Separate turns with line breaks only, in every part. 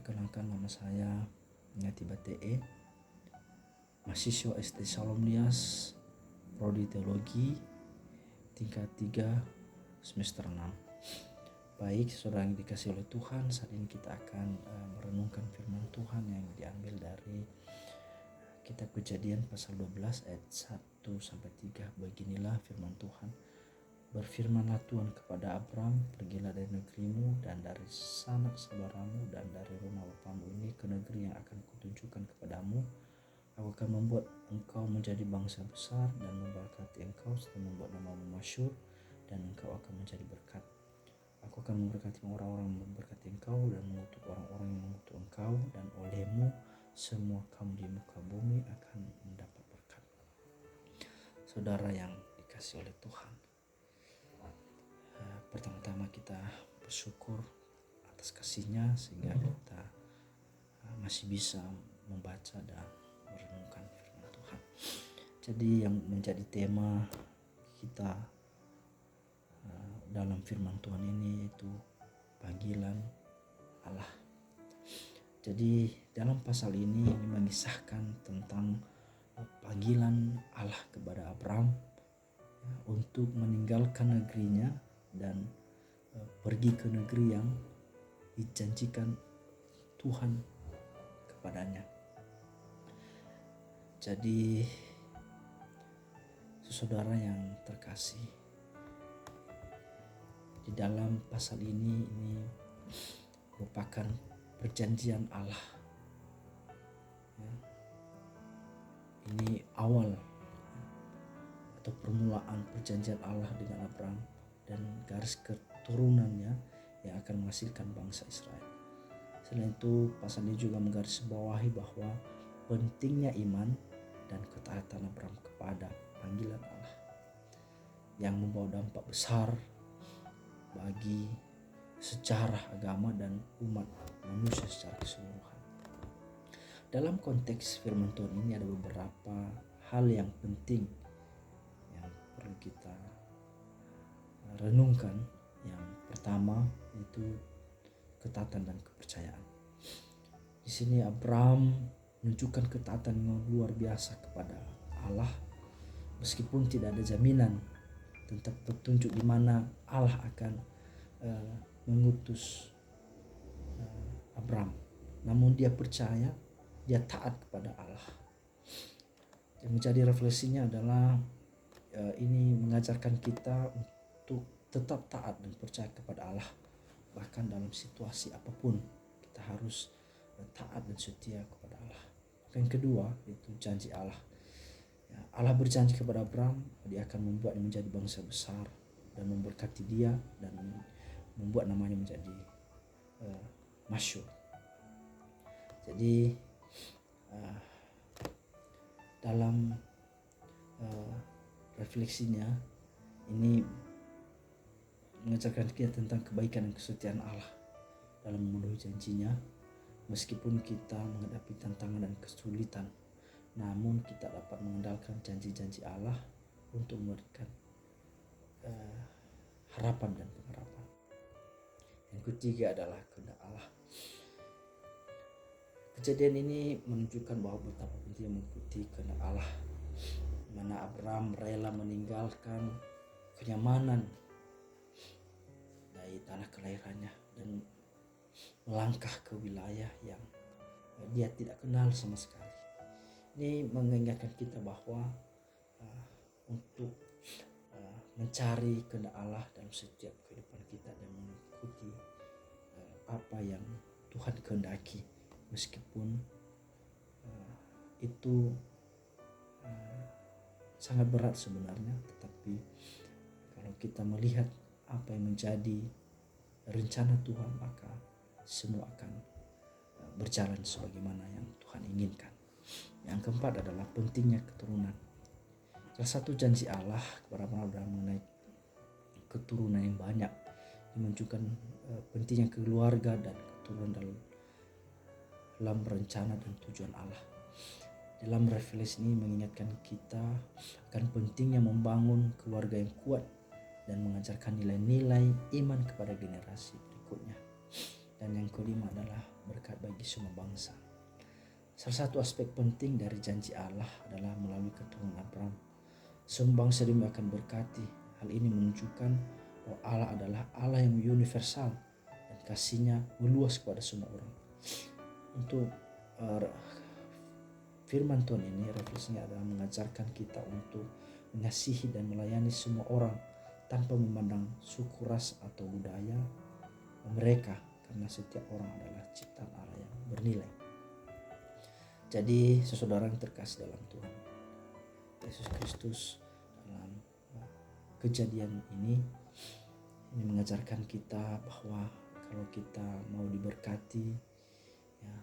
Perkenalkan, nama saya Ngati Bate, mahasiswa SD Shalom Nias, Prodi Teologi, tingkat 3, semester 6. Baik, saudara yang dikasih oleh Tuhan, saat ini kita akan merenungkan firman Tuhan yang diambil dari kitab Kejadian pasal 12 ayat 1-3. Beginilah firman Tuhan. Berfirmanlah Tuhan kepada Abram, pergilah dari negerimu dan dari sanak saudaramu dan dari rumah bapamu ini ke negeri yang akan kutunjukkan kepadamu. Aku akan membuat engkau menjadi bangsa besar dan memberkati engkau serta membuat namamu masyhur, dan engkau akan menjadi berkat. Aku akan memberkati orang-orang yang memberkati engkau dan mengutuk orang-orang yang mengutuk engkau, dan olehmu semua kaum di muka bumi akan mendapat berkat. Saudara yang dikasih oleh Tuhan, pertama-tama kita bersyukur atas kasih-Nya sehingga kita masih bisa membaca dan merenungkan firman Tuhan. Jadi yang menjadi tema kita dalam firman Tuhan ini itu panggilan Allah. Jadi dalam pasal ini mengisahkan tentang panggilan Allah kepada Abram untuk meninggalkan negerinya dan pergi ke negeri yang dijanjikan Tuhan kepadanya. Jadi saudara yang terkasih, di dalam pasal ini merupakan perjanjian Allah. Ini awal atau permulaan perjanjian Allah dengan Abram dan garis keturunannya yang akan menghasilkan bangsa Israel. Selain itu, pasal ini juga menggarisbawahi bahwa pentingnya iman dan ketaatan Abram kepada panggilan Allah yang membawa dampak besar bagi sejarah agama dan umat manusia secara keseluruhan. Dalam konteks firman Tuhan ini ada beberapa hal yang penting yang perlu kita renungkan. Yang pertama itu ketaatan dan kepercayaan. Di sini Abram menunjukkan ketaatan yang luar biasa kepada Allah, meskipun tidak ada jaminan tentang petunjuk di mana Allah akan mengutus Abram. Namun dia percaya, dia taat kepada Allah. Yang menjadi refleksinya adalah ini mengajarkan kita untuk tetap taat dan percaya kepada Allah. Bahkan dalam situasi apapun kita harus taat dan setia kepada Allah. Yang kedua itu janji Allah. Allah berjanji kepada Abram, dia akan membuatnya menjadi bangsa besar dan memberkati dia dan membuat namanya menjadi masyhur. Jadi dalam refleksinya ini mengajarkan kita tentang kebaikan dan kesetiaan Allah dalam memenuhi janjinya. Meskipun kita menghadapi tantangan dan kesulitan, namun kita dapat mengandalkan janji-janji Allah untuk memberikan harapan dan pengharapan. Yang ketiga adalah kehendak Allah. Kejadian ini menunjukkan bahwa betapa pentingnya mengikuti kehendak Allah, di mana Abram rela meninggalkan kenyamanan dari tanah kelahirannya dan melangkah ke wilayah yang dia tidak kenal sama sekali. Ini mengingatkan kita bahwa untuk mencari kehendak Allah dalam setiap kehidupan kita dan mengikuti apa yang Tuhan kehendaki, meskipun itu sangat berat sebenarnya, tetapi kalau kita melihat apa yang menjadi rencana Tuhan, maka semua akan berjalan sebagaimana yang Tuhan inginkan. Yang keempat adalah pentingnya keturunan. Salah satu janji Allah kepada Abraham mengenai keturunan yang banyak menunjukkan pentingnya keluarga dan keturunan dalam rencana dan tujuan Allah. Dalam refleksi ini mengingatkan kita akan pentingnya membangun keluarga yang kuat dan mengajarkan nilai-nilai iman kepada generasi berikutnya. Dan yang kelima adalah berkat bagi semua bangsa. Salah satu aspek penting dari janji Allah adalah melalui keturunan Abraham. Semua bangsa demi akan berkati. Hal ini menunjukkan bahwa Allah adalah Allah yang universal dan kasih-Nya meluas kepada semua orang. Untuk firman Tuhan ini refleksinya adalah mengajarkan kita untuk mengasihi dan melayani semua orang tanpa memandang suku, ras atau budaya mereka, karena setiap orang adalah ciptaan Allah yang bernilai. Jadi saudara yang terkasih dalam Tuhan Yesus Kristus, dalam kejadian ini mengajarkan kita bahwa kalau kita mau diberkati, ya,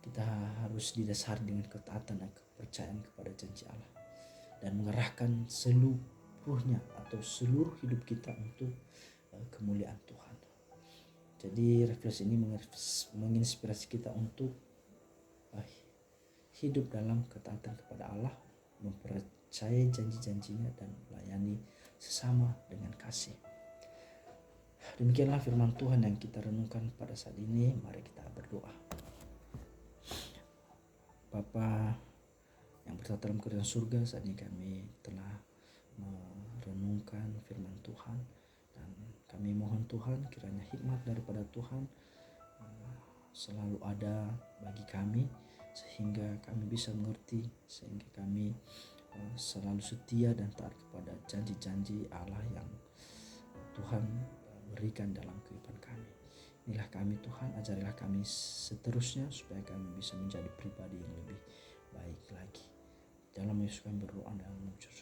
kita harus didasari dengan ketaatan dan kepercayaan kepada janji Allah dan mengerahkan seluruhnya atau seluruh hidup kita untuk kemuliaan Tuhan. Jadi refleksi ini menginspirasi kita untuk hidup dalam ketaatan kepada Allah, mempercayai janji-janjinya dan melayani sesama dengan kasih. Demikianlah firman Tuhan yang kita renungkan pada saat ini. Mari kita berdoa. Bapa yang bertata dalam kerajaan surga, saat ini kami telah merenungkan firman Tuhan, dan kami mohon Tuhan kiranya hikmat daripada Tuhan selalu ada bagi kami, sehingga kami bisa mengerti, sehingga kami selalu setia dan taat kepada janji-janji Allah yang Tuhan berikan dalam kehidupan kami. Inilah kami Tuhan, ajarilah kami seterusnya supaya kami bisa menjadi pribadi yang lebih baik lagi. Dalam Yesus kami berdoa dalam nama Yesus.